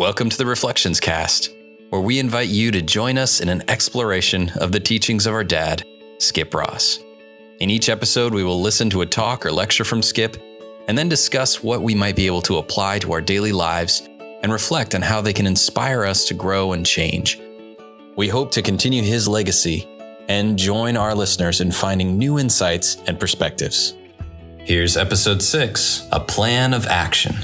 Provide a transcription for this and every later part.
Welcome to the Reflections Cast, where we invite you to join us in an exploration of the teachings of our dad, Skip Ross. In each episode, we will listen to a talk or lecture from Skip, and then discuss what we might be able to apply to our daily lives and reflect on how they can inspire us to grow and change. We hope to continue his legacy and join our listeners in finding new insights and perspectives. Here's episode 6, A Plan of Action.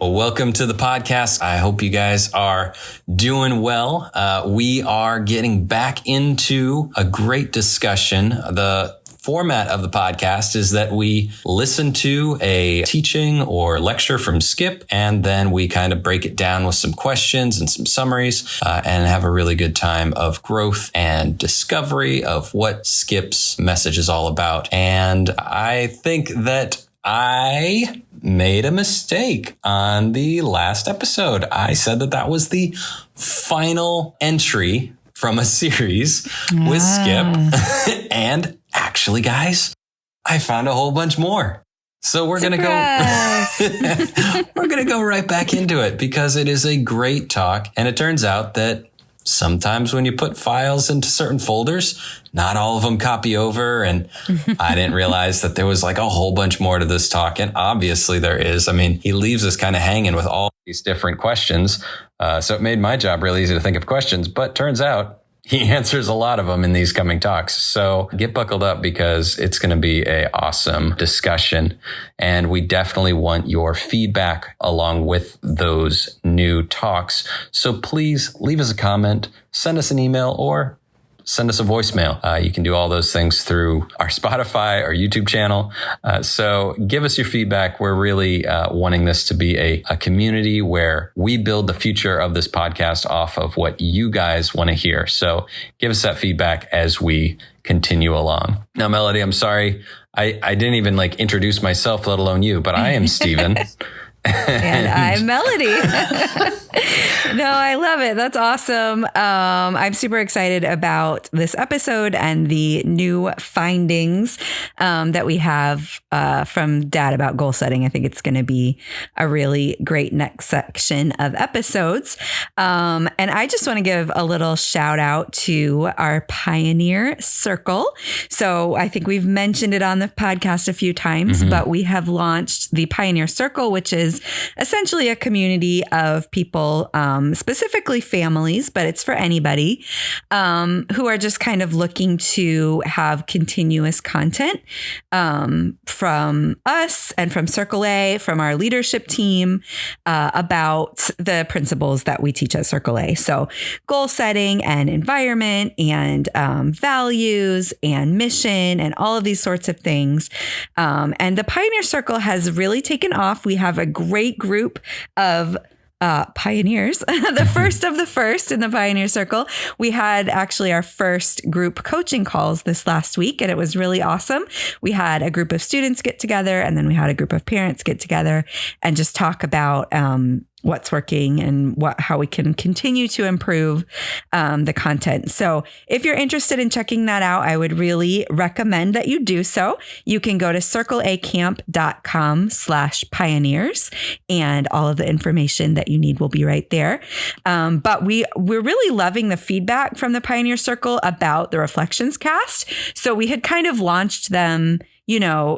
Well, welcome to the podcast. I hope you guys are doing well. We are getting back into a great discussion. The format of the podcast is that we listen to a teaching or lecture from Skip, and then we kind of break it down with some questions and some summaries, and have a really good time of growth and discovery of what Skip's message is all about. And I think that I made a mistake on the last episode. I said that was the final entry from a series with Skip. And actually, guys, I found a whole bunch more. So we're going to go right back into it because it is a great talk. And it turns out that sometimes when you put files into certain folders, not all of them copy over. And I didn't realize that there was like a whole bunch more to this talk. And obviously there is. I mean, he leaves us kind of hanging with all these different questions. So it made my job really easy to think of questions. But turns out he answers a lot of them in these coming talks. So get buckled up because it's going to be an awesome discussion. And we definitely want your feedback along with those new talks. So please leave us a comment, send us an email, or send us a voicemail. You can do all those things through our Spotify or YouTube channel. So give us your feedback. We're really wanting this to be a community where we build the future of this podcast off of what you guys want to hear. So give us that feedback as we continue along. Now, Melody, I'm sorry. I didn't even introduce myself, let alone you, but I am Steven. And I'm Melody. No, I love it. That's awesome. I'm super excited about this episode and the new findings that we have from Dad about goal setting. I think it's going to be a really great next section of episodes. And I just want to give a little shout out to our Pioneer Circle. So I think we've mentioned it on the podcast a few times, but we have launched the Pioneer Circle, which is essentially a community of people, specifically families, but it's for anybody, who are just kind of looking to have continuous content from us and from Circle A, from our leadership team, about the principles that we teach at Circle A. So goal setting and environment and values and mission and all of these sorts of things. And the Pioneer Circle has really taken off. We have a great group of pioneers, the first of the first in the Pioneer Circle. We had actually our first group coaching calls this last week, and it was really awesome. We had a group of students get together, and then we had a group of parents get together and just talk about what's working and how we can continue to improve the content. So if you're interested in checking that out, I would really recommend that you do so. You can go to circleacamp.com/pioneers, and all of the information that you need will be right there. But we're really loving the feedback from the Pioneer Circle about the Reflections Cast. So we had kind of launched them,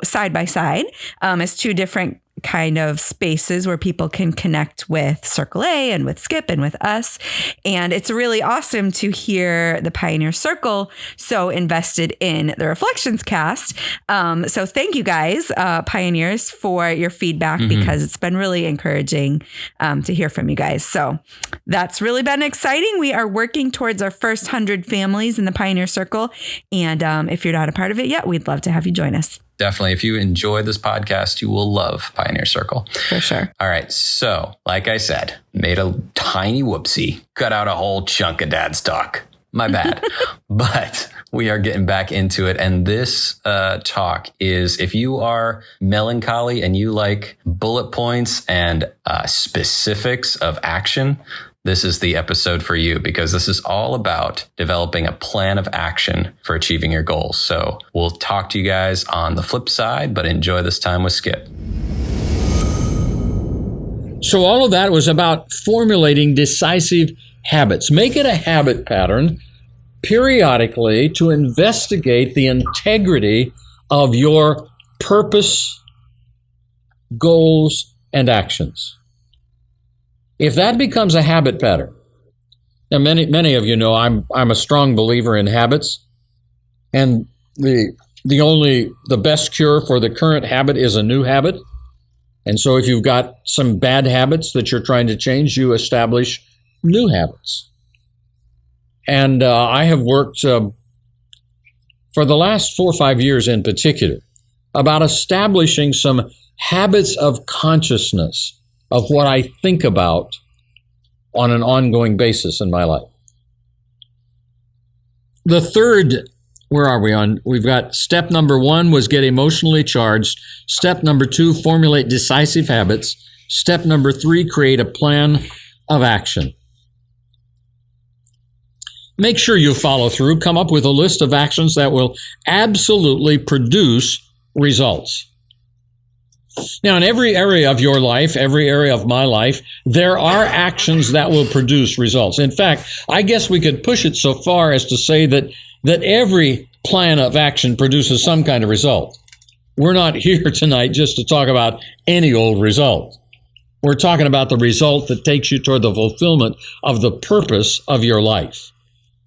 side by side, as two different kind of spaces where people can connect with Circle A and with Skip and with us. And it's really awesome to hear the Pioneer Circle so invested in the Reflections Cast. So thank you guys, Pioneers, for your feedback, because it's been really encouraging to hear from you guys. So that's really been exciting. We are working towards our first 100 families in the Pioneer Circle. And if you're not a part of it yet, we'd love to have you join us. Definitely. If you enjoy this podcast, you will love Pioneer Circle. For sure. All right. So, like I said, made a tiny whoopsie, cut out a whole chunk of Dad's talk. My bad. But we are getting back into it. And this talk is, if you are melancholy and you like bullet points and specifics of action, this is the episode for you, because this is all about developing a plan of action for achieving your goals. So we'll talk to you guys on the flip side, but enjoy this time with Skip. So all of that was about formulating decisive habits. Make it a habit pattern periodically to investigate the integrity of your purpose, goals, and actions. If that becomes a habit pattern, now many of you know I'm a strong believer in habits, and the best cure for the current habit is a new habit. And so if you've got some bad habits that you're trying to change, you establish new habits. And I have worked for the last 4 or 5 years in particular about establishing some habits of consciousness of what I think about on an ongoing basis in my life. The third, where are we on? We've got step number 1 was get emotionally charged. Step number 2, formulate decisive habits. Step number 3, create a plan of action. Make sure you follow through. Come up with a list of actions that will absolutely produce results. Now, in every area of your life, every area of my life, there are actions that will produce results. In fact, I guess we could push it so far as to say that every plan of action produces some kind of result. We're not here tonight just to talk about any old result. We're talking about the result that takes you toward the fulfillment of the purpose of your life.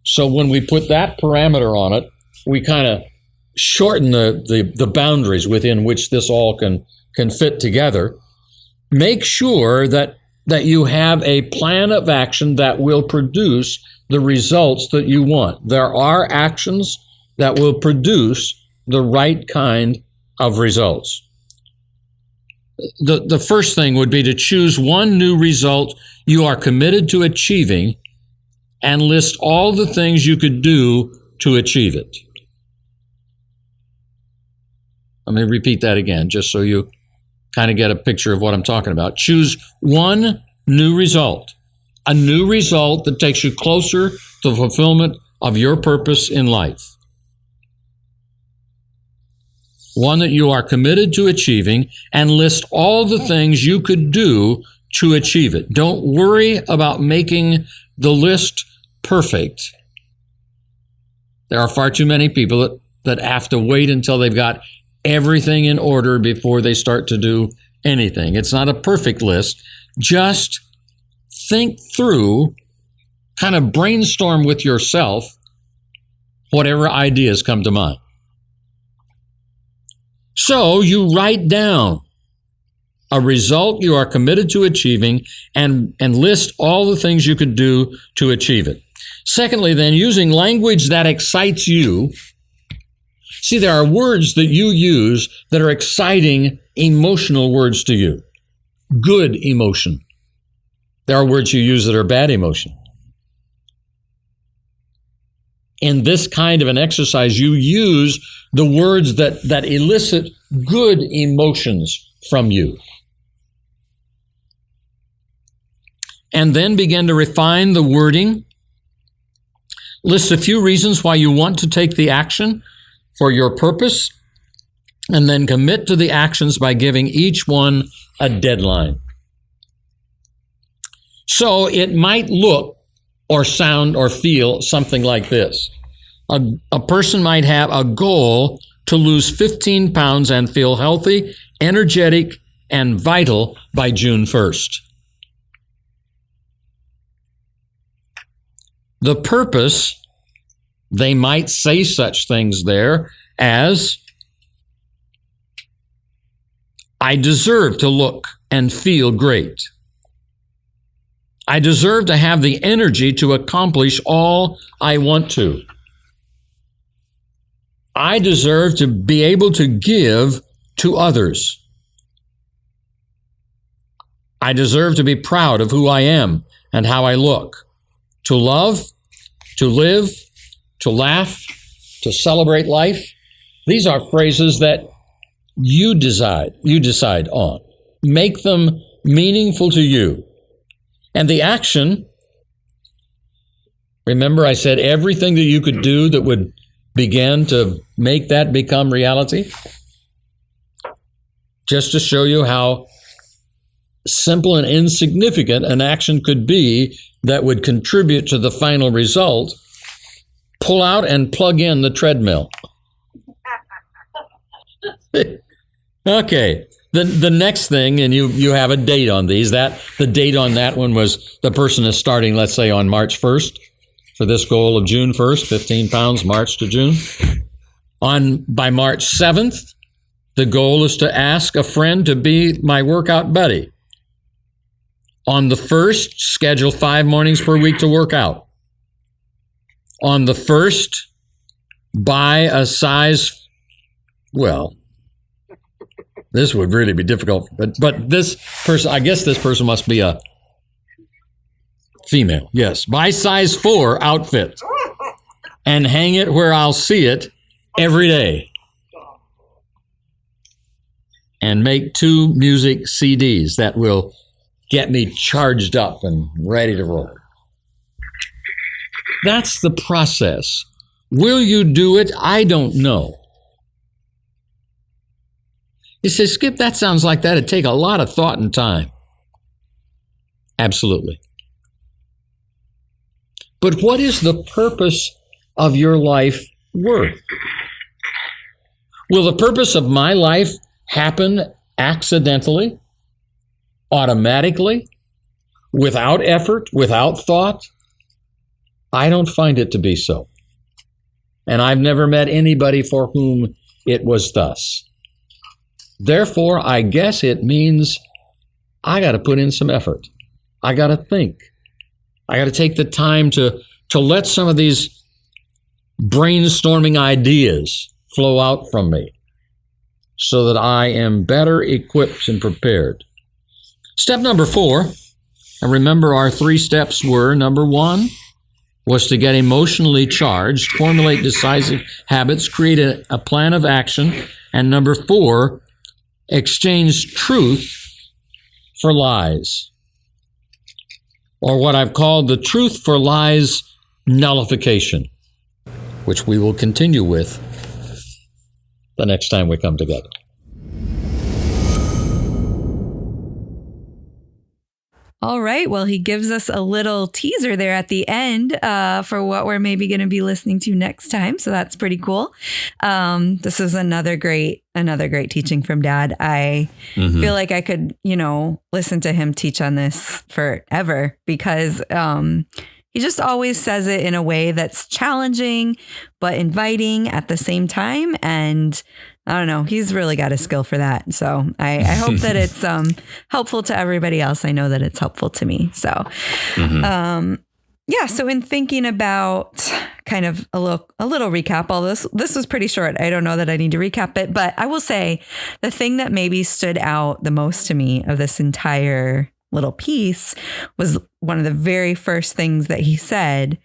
So when we put that parameter on it, we kind of shorten the boundaries within which this all can fit together. Make sure that you have a plan of action that will produce the results that you want. There are actions that will produce the right kind of results. The first thing would be to choose one new result you are committed to achieving and list all the things you could do to achieve it. Let me repeat that again, just so you kind of get a picture of what I'm talking about. Choose one new result, a new result that takes you closer to the fulfillment of your purpose in life. One that you are committed to achieving, and list all the things you could do to achieve it. Don't worry about making the list perfect. There are far too many people that have to wait until they've got everything in order before they start to do anything. It's not a perfect list. Just think through, kind of brainstorm with yourself whatever ideas come to mind. So you write down a result you are committed to achieving and list all the things you could do to achieve it. Secondly, then, using language that excites you. See, there are words that you use that are exciting, emotional words to you. Good emotion. There are words you use that are bad emotion. In this kind of an exercise, you use the words that elicit good emotions from you. And then begin to refine the wording. List a few reasons why you want to take the action for your purpose, and then commit to the actions by giving each one a deadline. So it might look or sound or feel something like this. A person might have a goal to lose 15 pounds and feel healthy, energetic, and vital by June 1st. The purpose, they might say such things there as, I deserve to look and feel great. I deserve to have the energy to accomplish all I want to. I deserve to be able to give to others. I deserve to be proud of who I am and how I look. To love, to live, to laugh, to celebrate life. These are phrases that you decide on. Make them meaningful to you. And the action, remember I said everything that you could do that would begin to make that become reality? Just to show you how simple and insignificant an action could be that would contribute to the final result, pull out and plug in the treadmill. Okay. The next thing, and you have a date on these, that the date on that one was the person is starting, let's say, on March 1st for this goal of June 1st, 15 pounds, March to June. By March 7th, the goal is to ask a friend to be my workout buddy. On the 1st, schedule 5 mornings per week to work out. On the 1st, buy a size, well, this would really be difficult, but this person, I guess this person must be a female. Yes, buy size 4 outfit and hang it where I'll see it every day. And make 2 music CDs that will get me charged up and ready to roll. That's the process. Will you do it? I don't know. He says, Skip, that sounds like that'd take a lot of thought and time. Absolutely. But what is the purpose of your life worth? Will the purpose of my life happen accidentally, automatically, without effort, without thought? I don't find it to be so. And I've never met anybody for whom it was thus. Therefore, I guess it means I got to put in some effort. I got to think. I got to take the time to let some of these brainstorming ideas flow out from me so that I am better equipped and prepared. Step number 4, and remember our 3 steps were, number 1 was to get emotionally charged, formulate decisive habits, create a plan of action, and number 4, exchange truth for lies, or what I've called the truth for lies nullification, which we will continue with the next time we come together. All right. Well, he gives us a little teaser there at the end for what we're maybe going to be listening to next time. So that's pretty cool. This is another great teaching from Dad. I feel like I could, listen to him teach on this forever because he just always says it in a way that's challenging, but inviting at the same time. And I don't know, he's really got a skill for that. So I hope that it's helpful to everybody else. I know that it's helpful to me. So, so in thinking about kind of a little recap, all this was pretty short. I don't know that I need to recap it, but I will say the thing that maybe stood out the most to me of this entire little piece was one of the very first things that he said.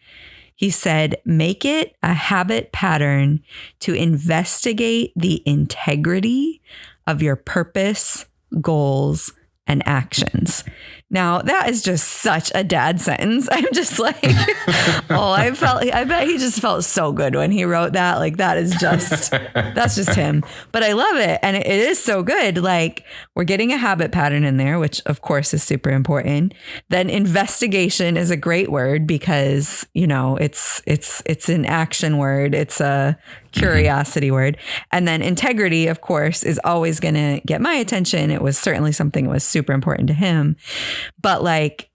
He said, make it a habit pattern to investigate the integrity of your purpose, goals, and actions. Now, that is just such a Dad sentence. I'm just like, I bet he just felt so good when he wrote that. Like, that's just him. But I love it. And it is so good. Like, we're getting a habit pattern in there, which of course is super important. Then investigation is a great word because, it's an action word. It's a curiosity word. And then integrity, of course, is always going to get my attention. It was certainly something that was super important to him. But like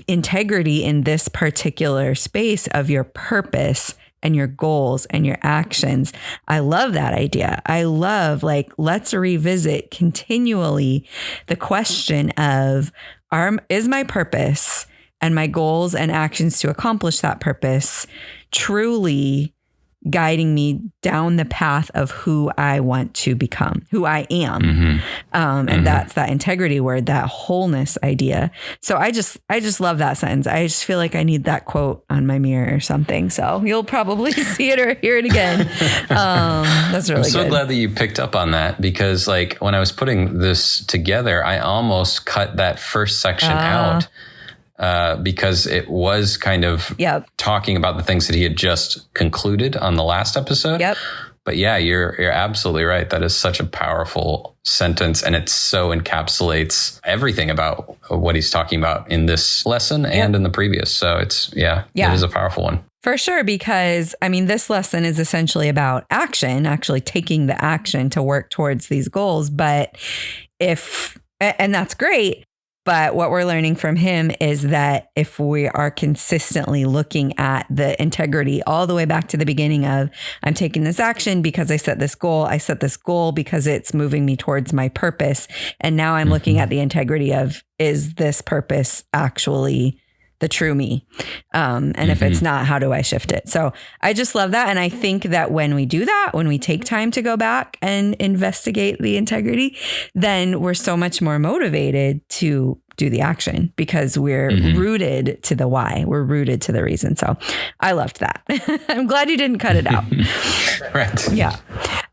integrity in this particular space of your purpose and your goals and your actions. I love that idea. I love let's revisit continually the question of is my purpose and my goals and actions to accomplish that purpose truly guiding me down the path of who I want to become, who I am. And that's that integrity word, that wholeness idea. So I just love that sentence. I just feel like I need that quote on my mirror or something. So you'll probably see it or hear it again. That's really good. I'm so glad that you picked up on that because when I was putting this together, I almost cut that first section out. Because it was kind of talking about the things that he had just concluded on the last episode. But yeah, you're absolutely right. That is such a powerful sentence, and it so encapsulates everything about what he's talking about in this lesson and in the previous. So it is a powerful one. For sure, because I mean, this lesson is essentially about action, actually taking the action to work towards these goals. But and that's great. But what we're learning from him is that if we are consistently looking at the integrity all the way back to the beginning of, I'm taking this action because I set this goal because it's moving me towards my purpose. And now I'm looking at the integrity of, is this purpose actually the true me? And if it's not, how do I shift it? So I just love that. And I think that when we do that, when we take time to go back and investigate the integrity, then we're so much more motivated to do the action because we're rooted to the why. We're rooted to the reason. So I loved that. I'm glad you didn't cut it out. Right. Yeah.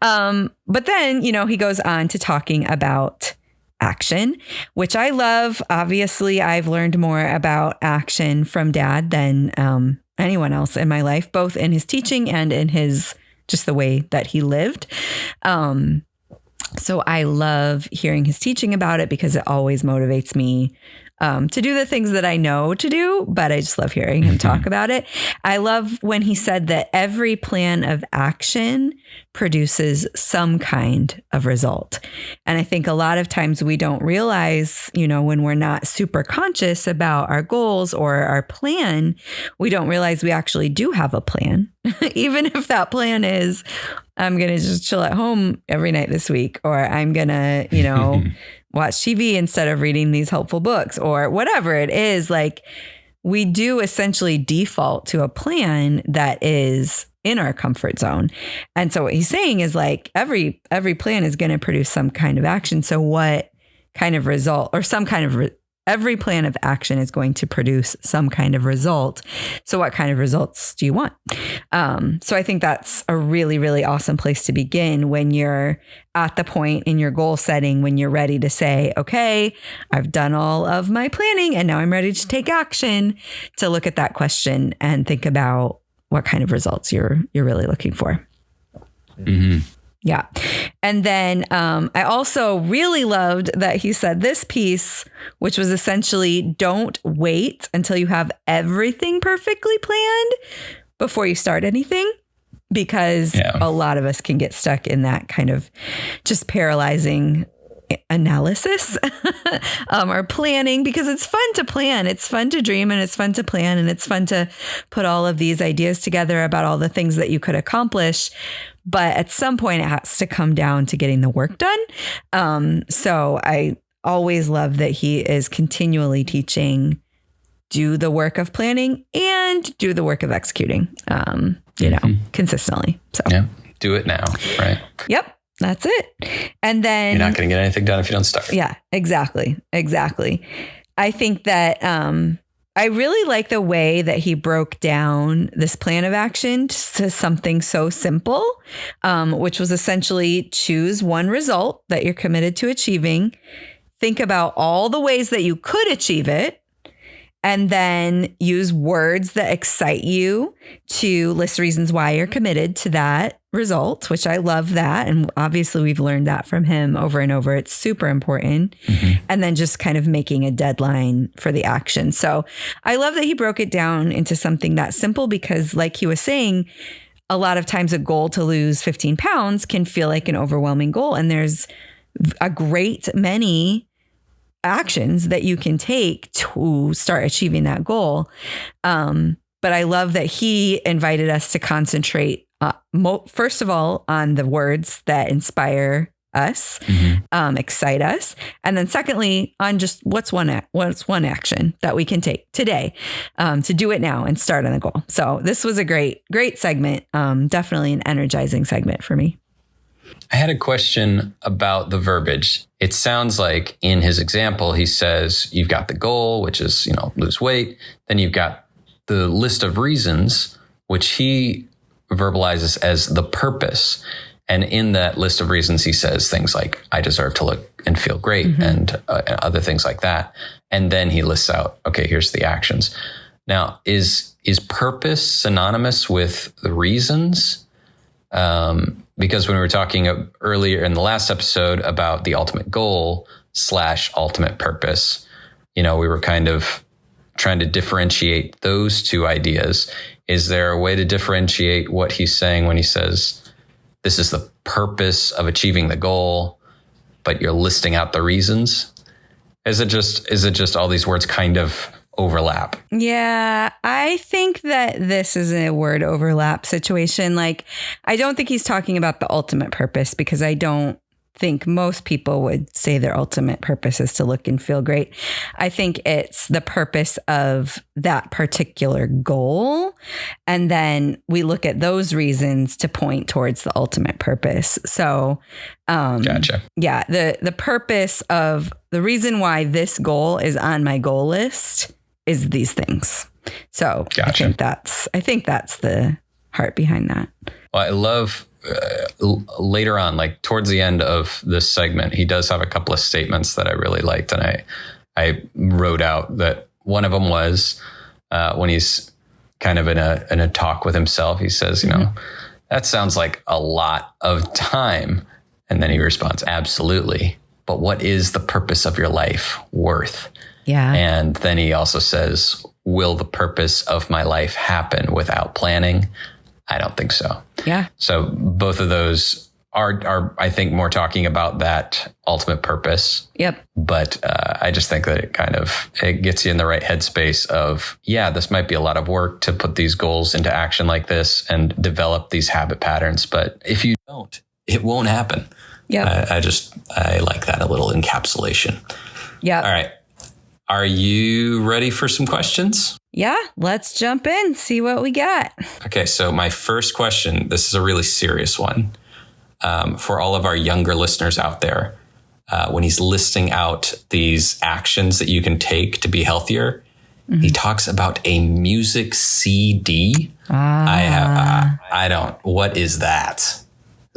But then, he goes on to talking about action, which I love. Obviously, I've learned more about action from Dad than anyone else in my life, both in his teaching and in his just the way that he lived. So I love hearing his teaching about it because it always motivates me to do the things that I know to do, but I just love hearing him talk about it. I love when he said that every plan of action produces some kind of result. And I think a lot of times we don't realize, when we're not super conscious about our goals or our plan, we don't realize we actually do have a plan. Even if that plan is, I'm going to just chill at home every night this week, or I'm going to, watch TV instead of reading these helpful books or whatever it is. Like, we do essentially default to a plan that is in our comfort zone. And so what he's saying is like every plan is going to produce some kind of action. So what kind of result or some kind of every plan of action is going to produce some kind of result. So what kind of results do you want? So I think that's a really, really awesome place to begin when you're at the point in your goal setting, when you're ready to say, okay, I've done all of my planning and now I'm ready to take action, to look at that question and think about what kind of results you're really looking for. Mm-hmm. Yeah. And then I also really loved that he said this piece, which was essentially don't wait until you have everything perfectly planned before you start anything, because a lot of us can get stuck in that kind of just paralyzing analysis or planning, because it's fun to plan. It's fun to dream and it's fun to plan and it's fun to put all of these ideas together about all the things that you could accomplish. But at some point it has to come down to getting the work done. So I always love that he is continually teaching, do the work of planning and do the work of executing, consistently. So do it now. Right. Yep. That's it. And then you're not going to get anything done if you don't start. Yeah, exactly. I think that I really like the way that he broke down this plan of action to something so simple, which was essentially choose one result that you're committed to achieving. Think about all the ways that you could achieve it, and then use words that excite you to list reasons why you're committed to that result, which I love that. And obviously we've learned that from him over and over. It's super important. Mm-hmm. And then just kind of making a deadline for the action. So I love that he broke it down into something that simple, because like he was saying, a lot of times a goal to lose 15 pounds can feel like an overwhelming goal. And there's a great many actions that you can take to start achieving that goal. But I love that he invited us to concentrate, first of all, on the words that inspire us, excite us. And then secondly, on just what's one action that we can take today to do it now and start on the goal. So this was a great segment. Definitely an energizing segment for me. I had a question about the verbiage. It sounds like in his example, he says you've got the goal, which is, lose weight. Then you've got the list of reasons, which he verbalizes as the purpose. And in that list of reasons, he says things like, I deserve to look and feel great, and other things like that. And then he lists out, okay, here's the actions. Now, is purpose synonymous with the reasons? because when we were talking earlier in the last episode about the ultimate goal / ultimate purpose, we were kind of trying to differentiate those two ideas. Is there a way to differentiate what he's saying when he says, this is the purpose of achieving the goal, but you're listing out the reasons? Is it just all these words kind of overlap? Yeah, I think that this is a word overlap situation. Like, I don't think he's talking about the ultimate purpose, because I don't think most people would say their ultimate purpose is to look and feel great. I think it's the purpose of that particular goal. And then we look at those reasons to point towards the ultimate purpose. So, gotcha. Yeah, the purpose of the reason why this goal is on my goal list is these things. So gotcha. I think that's the heart behind that. Well, I love later on, like towards the end of this segment, he does have a couple of statements that I really liked. And I wrote out that one of them was when he's kind of in a talk with himself, he says, that sounds like a lot of time. And then he responds, absolutely. But what is the purpose of your life worth? Yeah. And then he also says, will the purpose of my life happen without planning? I don't think so. Yeah. So both of those are I think more talking about that ultimate purpose. Yep. But I just think that it gets you in the right headspace of, yeah, this might be a lot of work to put these goals into action like this and develop these habit patterns. But if you don't, it won't happen. Yeah. I like that, a little encapsulation. Yeah. All right. Are you ready for some questions? Yeah, let's jump in, see what we got. Okay, so my first question, this is a really serious one. For all of our younger listeners out there, when he's listing out these actions that you can take to be healthier, he talks about a music CD. What is that?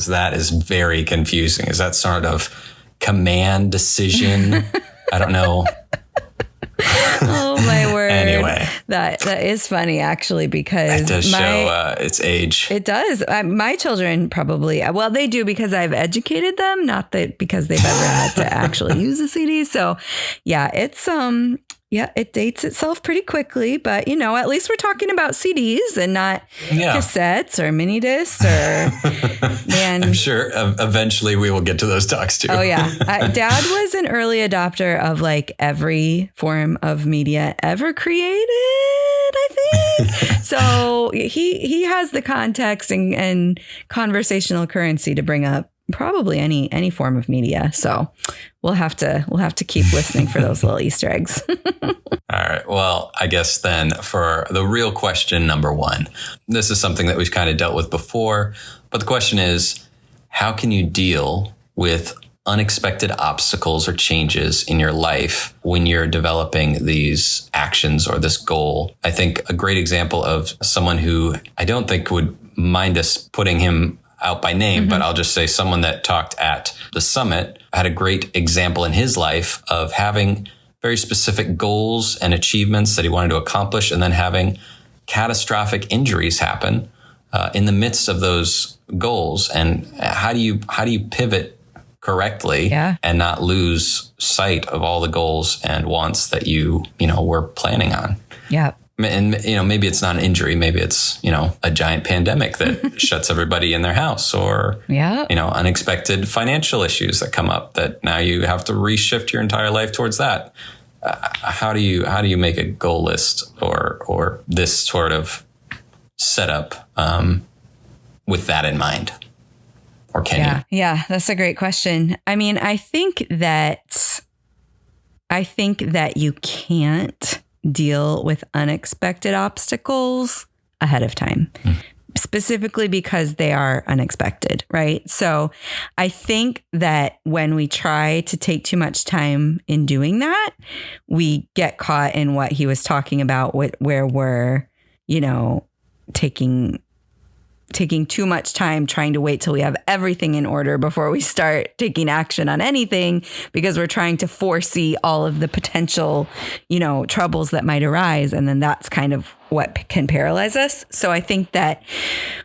That is very confusing. Is that sort of command decision? I don't know. Oh my word. Anyway. That is funny, actually, because it does show its age. It does. My children probably, well, they do because I've educated them, not that because they've ever had to actually use a CD. So yeah, it's, it dates itself pretty quickly, but at least we're talking about CDs and not cassettes or mini discs man. I'm sure eventually we will get to those talks too. Oh yeah. Dad was an early adopter of like every form of media ever created, I think. So he has the context and conversational currency to bring up probably any form of media. So we'll have to keep listening for those little Easter eggs. All right. Well, I guess then for the real question number one, this is something that we've kind of dealt with before, but the question is, how can you deal with unexpected obstacles or changes in your life when you're developing these actions or this goal? I think a great example of someone who I don't think would mind us putting him out by name, but I'll just say someone that talked at the summit had a great example in his life of having very specific goals and achievements that he wanted to accomplish, and then having catastrophic injuries happen in the midst of those goals. And how do you pivot correctly and not lose sight of all the goals and wants that you were planning on? Yeah. And, maybe it's not an injury. Maybe it's, a giant pandemic that shuts everybody in their house, or, unexpected financial issues that come up that now you have to reshift your entire life towards that. How do you make a goal list or this sort of setup with that in mind? Or can you? Yeah, that's a great question. I mean, I think that you can't deal with unexpected obstacles ahead of time, specifically because they are unexpected, right? So I think that when we try to take too much time in doing that, we get caught in what he was talking about where we're, taking taking too much time trying to wait till we have everything in order before we start taking action on anything, because we're trying to foresee all of the potential, troubles that might arise. And then that's kind of what can paralyze us. So I think that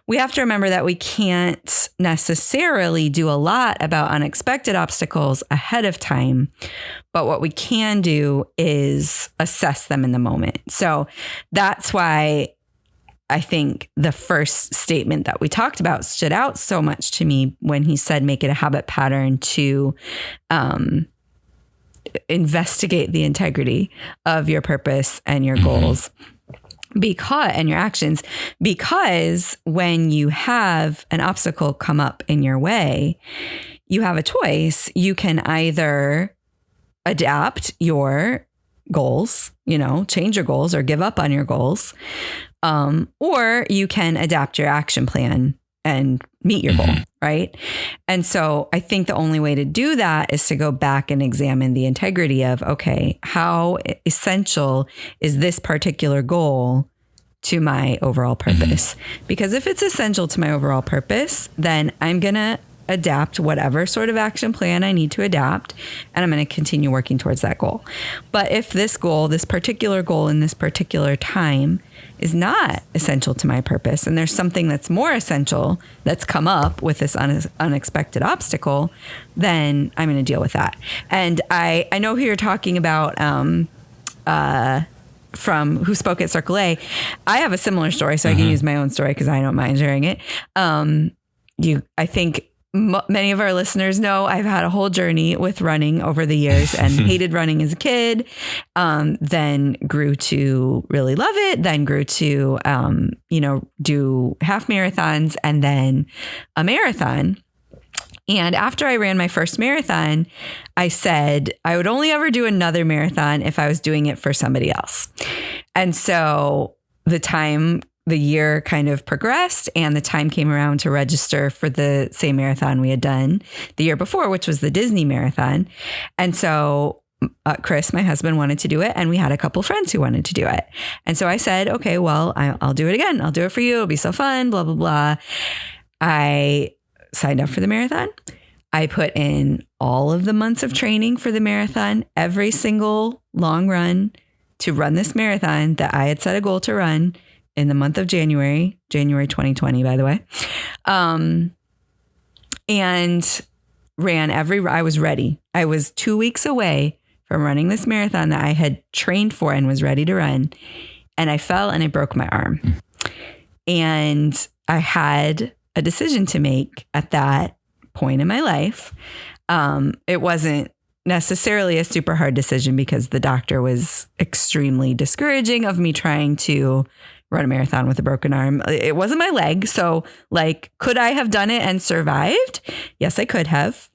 we have to remember that we can't necessarily do a lot about unexpected obstacles ahead of time, but what we can do is assess them in the moment. So that's why I think the first statement that we talked about stood out so much to me when he said, make it a habit pattern to investigate the integrity of your purpose and your goals and your actions, because when you have an obstacle come up in your way, you have a choice. You can either adapt your goals, change your goals or give up on your goals. Or you can adapt your action plan and meet your goal, right? And so I think the only way to do that is to go back and examine the integrity of, okay, how essential is this particular goal to my overall purpose? Because if it's essential to my overall purpose, then I'm going to adapt whatever sort of action plan I need to adapt, and I'm going to continue working towards that goal. But if this particular goal in this particular time is not essential to my purpose, and there's something that's more essential that's come up with this unexpected obstacle, then I'm going to deal with that. And I know who you're talking about, from who spoke at Circle A. I have a similar story, so I can use my own story because I don't mind sharing it. I think many of our listeners know I've had a whole journey with running over the years and hated running as a kid, then grew to really love it, then grew to, do half marathons and then a marathon. And after I ran my first marathon, I said I would only ever do another marathon if I was doing it for somebody else. And so the year kind of progressed, and the time came around to register for the same marathon we had done the year before, which was the Disney marathon. And so Chris, my husband, wanted to do it, and we had a couple friends who wanted to do it. And so I said, okay, well, I'll do it again. I'll do it for you. It'll be so fun, blah, blah, blah. I signed up for the marathon. I put in all of the months of training for the marathon, every single long run to run this marathon that I had set a goal to run in the month of January 2020, by the way. And ran I was ready. I was 2 weeks away from running this marathon that I had trained for and was ready to run. And I fell and I broke my arm. And I had a decision to make at that point in my life. It wasn't necessarily a super hard decision because the doctor was extremely discouraging of me trying to run a marathon with a broken arm. It wasn't my leg. So could I have done it and survived? Yes, I could have.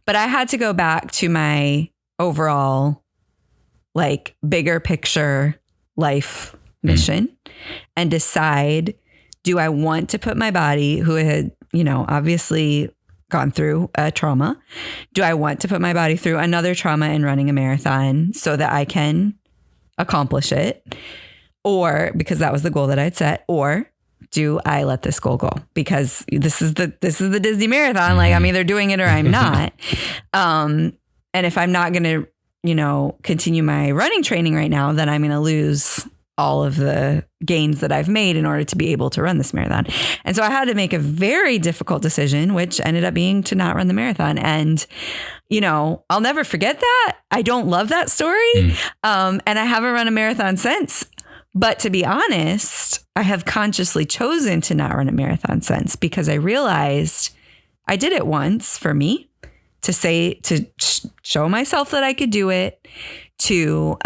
But I had to go back to my overall, bigger picture life mission and decide, do I want to put my body, who had, obviously gone through a trauma, do I want to put my body through another trauma in running a marathon so that I can accomplish it? Or because that was the goal that I'd set, or do I let this goal go? Because this is the Disney marathon. I'm either doing it or I'm not. And if I'm not going to, continue my running training right now, then I'm going to lose all of the gains that I've made in order to be able to run this marathon. And so I had to make a very difficult decision, which ended up being to not run the marathon. And, I'll never forget that. I don't love that story. And I haven't run a marathon since. But to be honest, I have consciously chosen to not run a marathon since, because I realized I did it once for me to show myself that I could do it, to,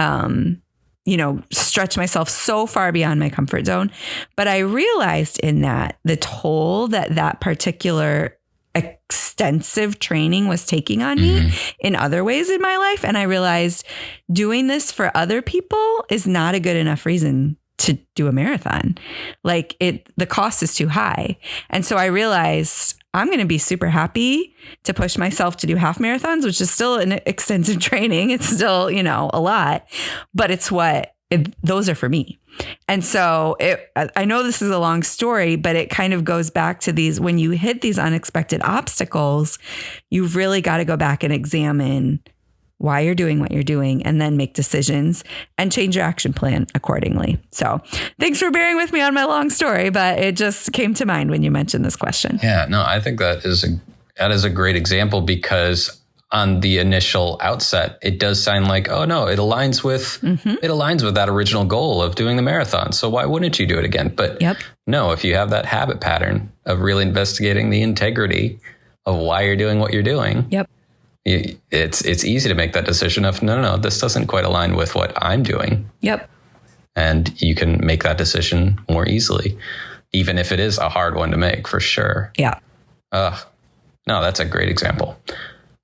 stretch myself so far beyond my comfort zone. But I realized in that the toll that particular extensive training was taking on me in other ways in my life. And I realized doing this for other people is not a good enough reason to do a marathon. The cost is too high. And so I realized I'm going to be super happy to push myself to do half marathons, which is still an extensive training. It's still, a lot, but those are for me. And so I know this is a long story, but it kind of goes back to these, when you hit these unexpected obstacles, you've really got to go back and examine why you're doing what you're doing, and then make decisions and change your action plan accordingly. So thanks for bearing with me on my long story, but it just came to mind when you mentioned this question. Yeah, no, I think that is a great example, because on the initial outset, it does sound like, oh no, it aligns with that original goal of doing the marathon. So why wouldn't you do it again? But no, if you have that habit pattern of really investigating the integrity of why you're doing what you're doing, it's easy to make that decision of no, this doesn't quite align with what I'm doing. And you can make that decision more easily, even if it is a hard one to make, for sure. No, that's a great example.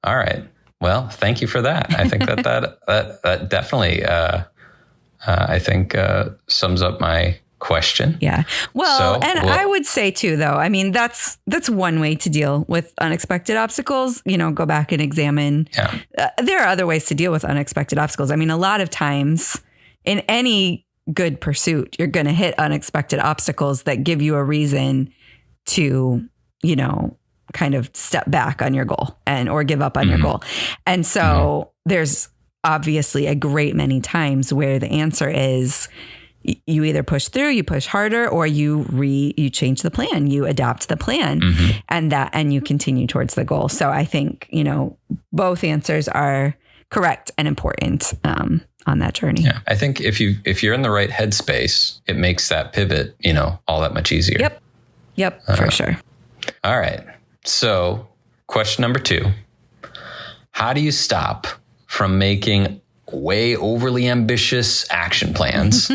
All right. Well, thank you for that. I think that definitely, sums up my question. Well, I would say too, though, I mean, that's one way to deal with unexpected obstacles, go back and examine. There are other ways to deal with unexpected obstacles. I mean, a lot of times in any good pursuit, you're going to hit unexpected obstacles that give you a reason to, kind of step back on your goal or give up on your goal. And so there's obviously a great many times where the answer is you either push through, you push harder, or you change the plan, you adapt the plan, and you continue towards the goal. So I think, both answers are correct and important on that journey. Yeah. I think if you're in the right headspace, it makes that pivot, all that much easier. Yep, for sure. All right. So question number 2, how do you stop from making way overly ambitious action plans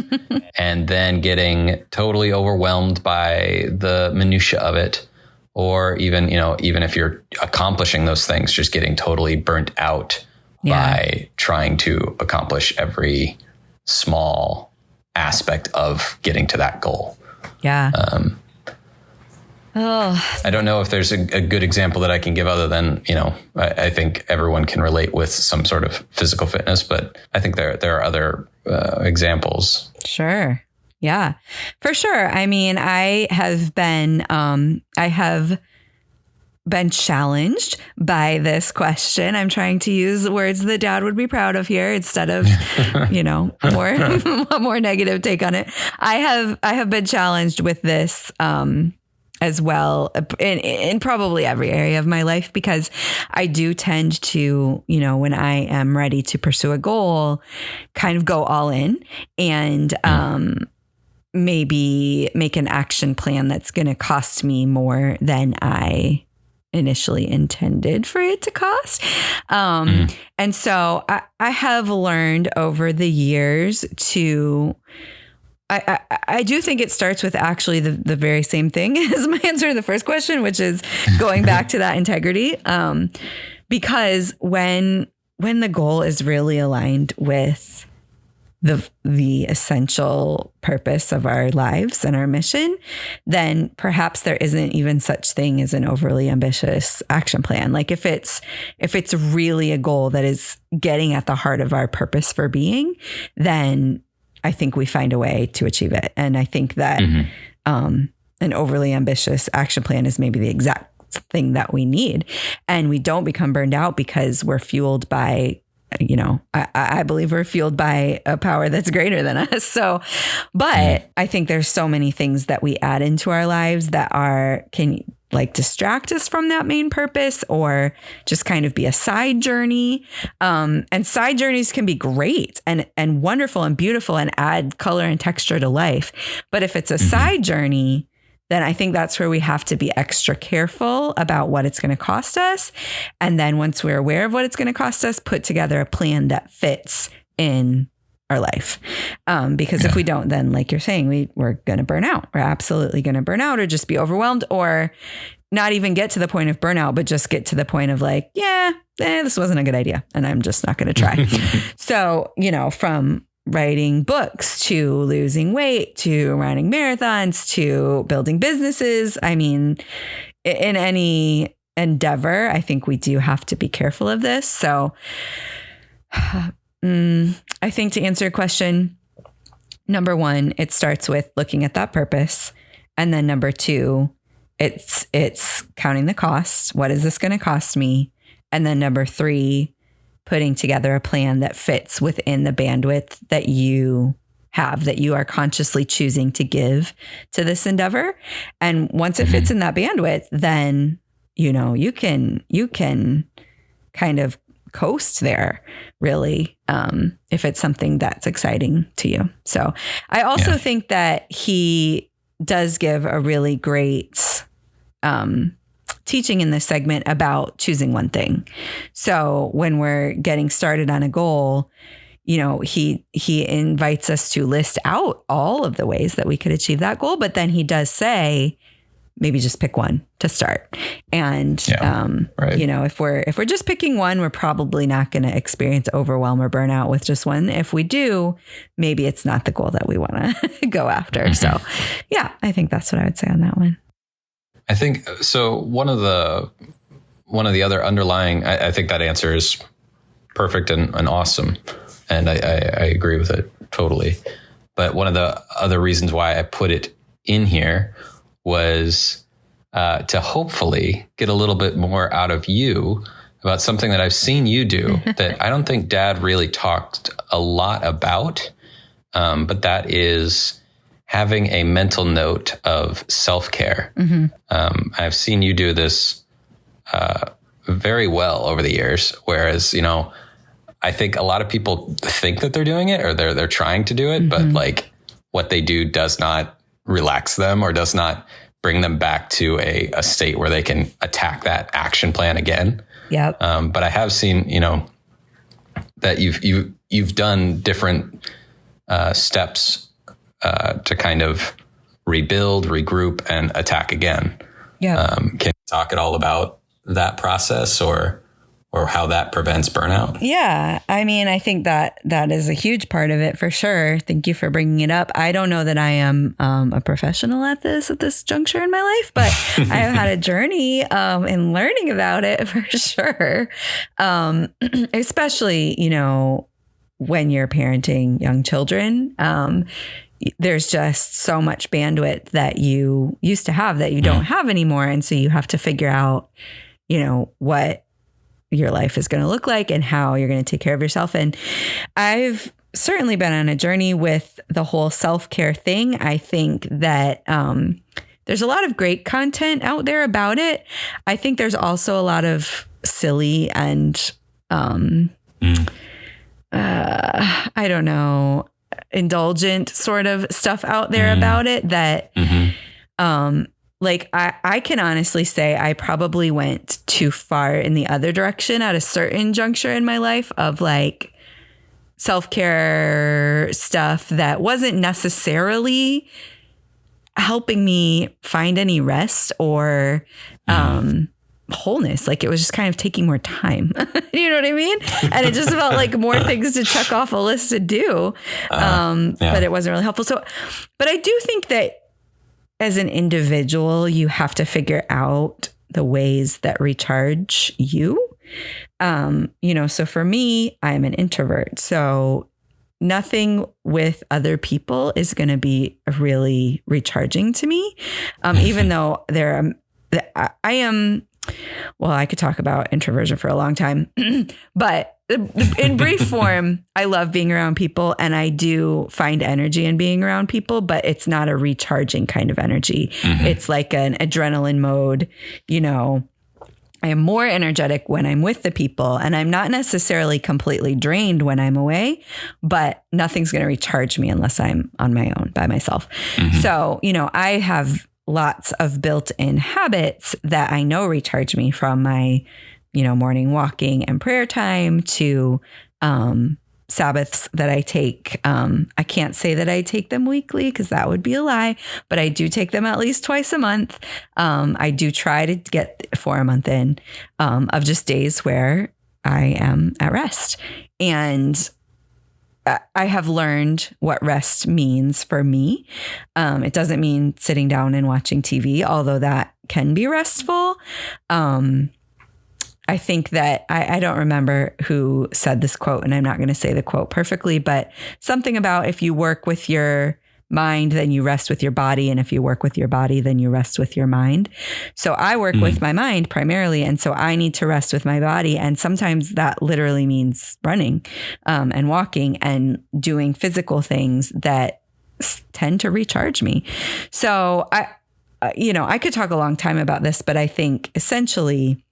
and then getting totally overwhelmed by the minutia of it? Or even if you're accomplishing those things, just getting totally burnt out by trying to accomplish every small aspect of getting to that goal. I don't know if there's a good example that I can give other than, I think everyone can relate with some sort of physical fitness, but I think there are other examples. Sure. Yeah, for sure. I mean, I have been challenged by this question. I'm trying to use words that Dad would be proud of here instead of, more negative take on it. I have been challenged with this, as well in probably every area of my life, because I do tend to, when I am ready to pursue a goal, kind of go all in and maybe make an action plan that's going to cost me more than I initially intended for it to cost. And so I have learned over the years to... I do think it starts with actually the very same thing as my answer to the first question, which is going back to that integrity. Because when the goal is really aligned with the essential purpose of our lives and our mission, then perhaps there isn't even such thing as an overly ambitious action plan. Like if it's really a goal that is getting at the heart of our purpose for being, then I think we find a way to achieve it. And I think that an overly ambitious action plan is maybe the exact thing that we need. And we don't become burned out because we're fueled by, I believe we're fueled by a power that's greater than us. So, but I think there's so many things that we add into our lives that can distract us from that main purpose, or just kind of be a side journey. And side journeys can be great and wonderful and beautiful and add color and texture to life. But if it's a side journey, then I think that's where we have to be extra careful about what it's going to cost us. And then once we're aware of what it's going to cost us, put together a plan that fits in our life. Because if we don't, then like you're saying, we're going to burn out. We're absolutely going to burn out, or just be overwhelmed, or not even get to the point of burnout, but just get to the point of this wasn't a good idea and I'm just not going to try. So, from writing books to losing weight to running marathons to building businesses, I mean, in any endeavor, I think we do have to be careful of this. So I think to answer your question, number one, it starts with looking at that purpose. And then number two, it's counting the cost. What is this going to cost me? And then number three, putting together a plan that fits within the bandwidth that you have, that you are consciously choosing to give to this endeavor. And once it fits in that bandwidth, then, you can kind of coast there, really, if it's something that's exciting to you. So I also think that he does give a really great teaching in this segment about choosing one thing. So when we're getting started on a goal, he invites us to list out all of the ways that we could achieve that goal. But then he does say, maybe just pick one to start. And, if we're just picking one, we're probably not going to experience overwhelm or burnout with just one. If we do, maybe it's not the goal that we want to go after. So I think that's what I would say on that one. I think so. One of the other underlying, I think that answer is perfect and awesome. And I agree with it totally. But one of the other reasons why I put it in here was to hopefully get a little bit more out of you about something that I've seen you do that I don't think Dad really talked a lot about. But that is having a mental note of self-care. I've seen you do this very well over the years, whereas, I think a lot of people think that they're doing it or they're trying to do it, but like what they do does not relax them or does not bring them back to a state where they can attack that action plan again. Yep. But I have seen, that you've done different steps to kind of rebuild, regroup, and attack again. Yeah. Can you talk at all about that process or how that prevents burnout? Yeah. I mean, I think that is a huge part of it for sure. Thank you for bringing it up. I don't know that I am a professional at this juncture in my life, but I have had a journey in learning about it for sure. Especially, when you're parenting young children, there's just so much bandwidth that you used to have that you don't have anymore. And so you have to figure out, what your life is going to look like and how you're going to take care of yourself. And I've certainly been on a journey with the whole self-care thing. I think that there's a lot of great content out there about it. I think there's also a lot of silly and I don't know, indulgent sort of stuff out there about it that like I can honestly say I probably went too far in the other direction at a certain juncture in my life of like self-care stuff that wasn't necessarily helping me find any rest or wholeness. Like it was just kind of taking more time. You know what I mean? And it just felt like more things to check off a list to do. But it wasn't really helpful. So, but I do think that as an individual, you have to figure out the ways that recharge you. So for me, I'm an introvert. So nothing with other people is going to be really recharging to me. Even though I am, well, I could talk about introversion for a long time, but in brief form, I love being around people and I do find energy in being around people, but it's not a recharging kind of energy. It's like an adrenaline mode. I am more energetic when I'm with the people and I'm not necessarily completely drained when I'm away, but nothing's going to recharge me unless I'm on my own by myself. So, I have lots of built-in habits that I know recharge me, from my, morning walking and prayer time to Sabbaths that I take. I can't say that I take them weekly because that would be a lie, but I do take them at least twice a month. I do try to get 4 a month in of just days where I am at rest. And I have learned what rest means for me. It doesn't mean sitting down and watching TV, although that can be restful. I think that I don't remember who said this quote, and I'm not going to say the quote perfectly, but something about if you work with your mind, then you rest with your body. And if you work with your body, then you rest with your mind. So I work with my mind primarily. And so I need to rest with my body. And sometimes that literally means running and walking and doing physical things that tend to recharge me. So I could talk a long time about this, but I think essentially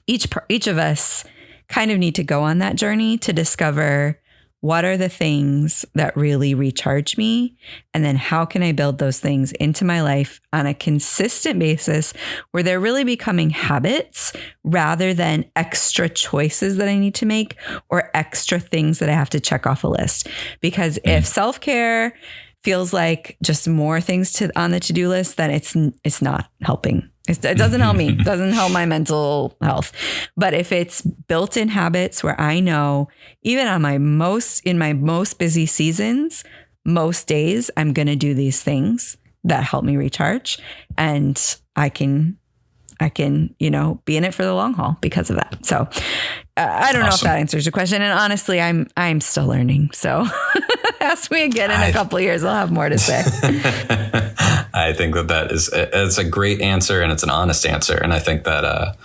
each of us kind of need to go on that journey to discover what are the things that really recharge me? And then how can I build those things into my life on a consistent basis where they're really becoming habits rather than extra choices that I need to make or extra things that I have to check off a list? Because if self-care feels like just more things on the to-do list, then it's not helping. It doesn't help me. It doesn't help my mental health. But if it's built-in habits where I know, even on my most busy seasons, most days I'm going to do these things that help me recharge, and I can, be in it for the long haul because of that. So I don't know if that answers your question. And honestly, I'm still learning. So ask me again in a couple of years. I'll have more to say. I think it's a great answer, and it's an honest answer. And I think that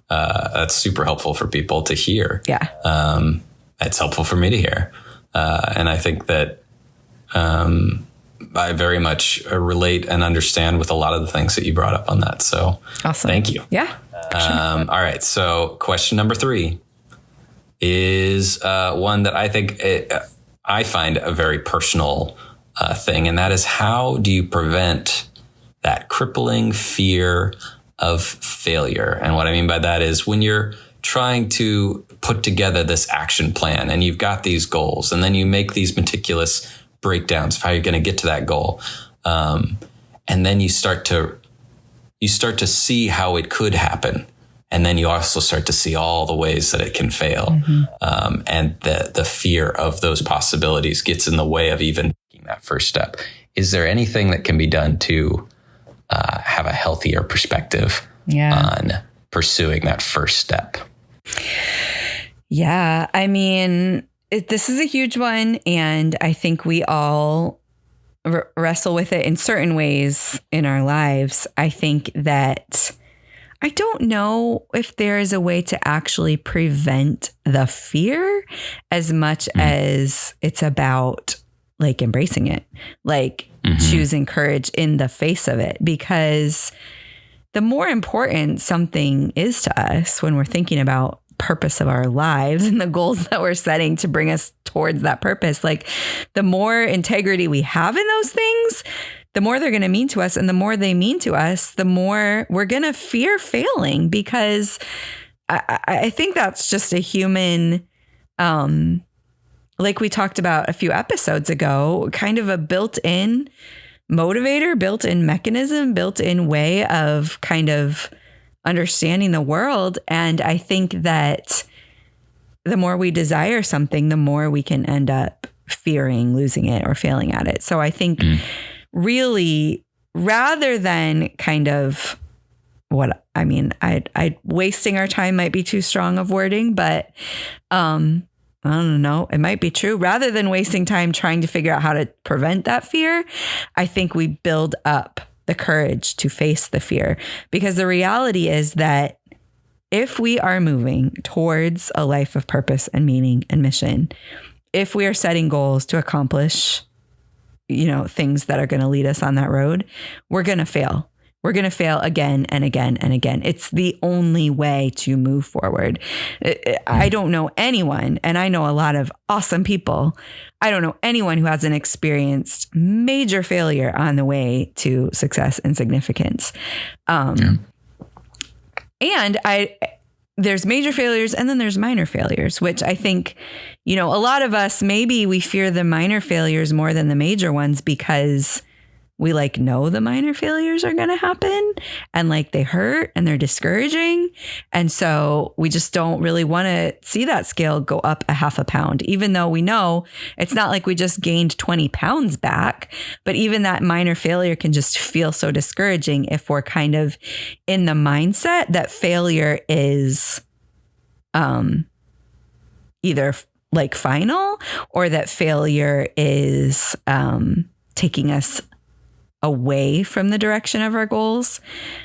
that's super helpful for people to hear. Yeah. It's helpful for me to hear. And I think that I very much relate and understand with a lot of the things that you brought up on that. So awesome. Thank you. Yeah. All right. So question number 3 is one that I think I find a very personal thing. And that is, how do you prevent that crippling fear of failure? And what I mean by that is when you're trying to put together this action plan and you've got these goals, and then you make these meticulous breakdowns of how you're going to get to that goal. And then you start to see how it could happen. And then you also start to see all the ways that it can fail. And the fear of those possibilities gets in the way of even taking that first step. Is there anything that can be done to have a healthier perspective on pursuing that first step? Yeah. I mean, this is a huge one. And I think we all wrestle with it in certain ways in our lives. I think that I don't know if there is a way to actually prevent the fear as much as it's about like embracing it, like choosing courage in the face of it. Because the more important something is to us when we're thinking about purpose of our lives and the goals that we're setting to bring us towards that purpose, like the more integrity we have in those things, the more they're going to mean to us. And the more they mean to us, the more we're going to fear failing, because I think that's just a human, like we talked about a few episodes ago, kind of a built-in motivator, built-in mechanism, built-in way of kind of understanding the world. And I think that the more we desire something, the more we can end up fearing losing it or failing at it. So I think really, rather than kind of I wasting our time might be too strong of wording, but I don't know, it might be true. Rather than wasting time trying to figure out how to prevent that fear, I think we build up the courage to face the fear. Because the reality is that if we are moving towards a life of purpose and meaning and mission, if we are setting goals to accomplish, things that are going to lead us on that road, we're going to fail. We're going to fail again and again and again. It's the only way to move forward. I don't know anyone, and I know a lot of awesome people. I don't know anyone who hasn't experienced major failure on the way to success and significance. And there's major failures and then there's minor failures, which I think, a lot of us, maybe we fear the minor failures more than the major ones because we know the minor failures are going to happen and they hurt and they're discouraging. And so we just don't really want to see that scale go up a half a pound, even though we know it's not like we just gained 20 pounds back. But even that minor failure can just feel so discouraging if we're kind of in the mindset that failure is either like final, or that failure is taking us away from the direction of our goals.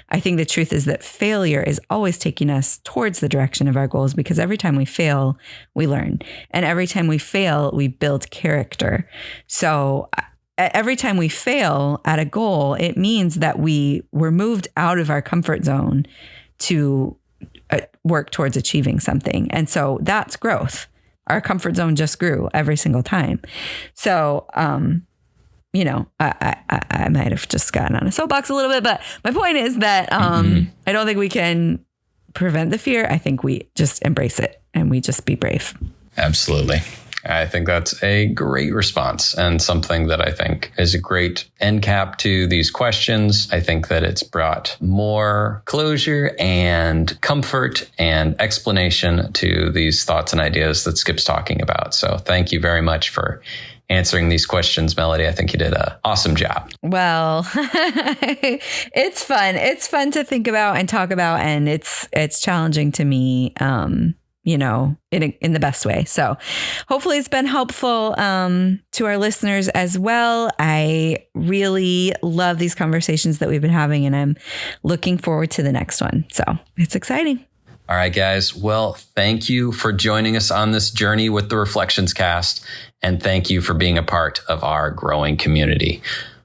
I think the truth is that failure is always taking us towards the direction of our goals, because every time we fail, we learn. And every time we fail, we build character. So every time we fail at a goal, it means that we were moved out of our comfort zone to work towards achieving something. And so that's growth. Our comfort zone just grew every single time. So, you know, I might have just gotten on a soapbox a little bit, but my point is that I don't think we can prevent the fear. I think we just embrace it and we just be brave. Absolutely. I think that's a great response, and something that I think is a great end cap to these questions. I think that it's brought more closure and comfort and explanation to these thoughts and ideas that Skip's talking about. So thank you very much for answering these questions, Melody. I think you did an awesome job. Well, it's fun. It's fun to think about and talk about, and it's challenging to me, you know, in the best way. So hopefully it's been helpful to our listeners as well. I really love these conversations that we've been having, and I'm looking forward to the next one. So it's exciting. All right, guys. Well, thank you for joining us on this journey with the Reflections Cast, and thank you for being a part of our growing community.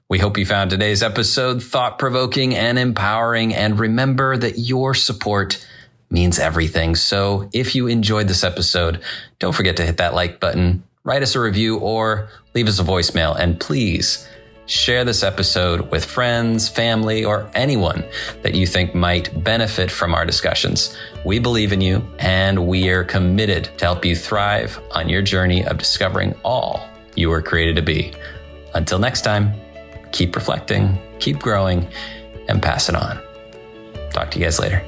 We hope you found today's episode thought-provoking and empowering, and remember that your support means everything. So if you enjoyed this episode, don't forget to hit that like button, write us a review, or leave us a voicemail. And please share this episode with friends, family, or anyone that you think might benefit from our discussions. We believe in you, and we are committed to help you thrive on your journey of discovering all you were created to be. Until next time, keep reflecting, keep growing, and pass it on. Talk to you guys later.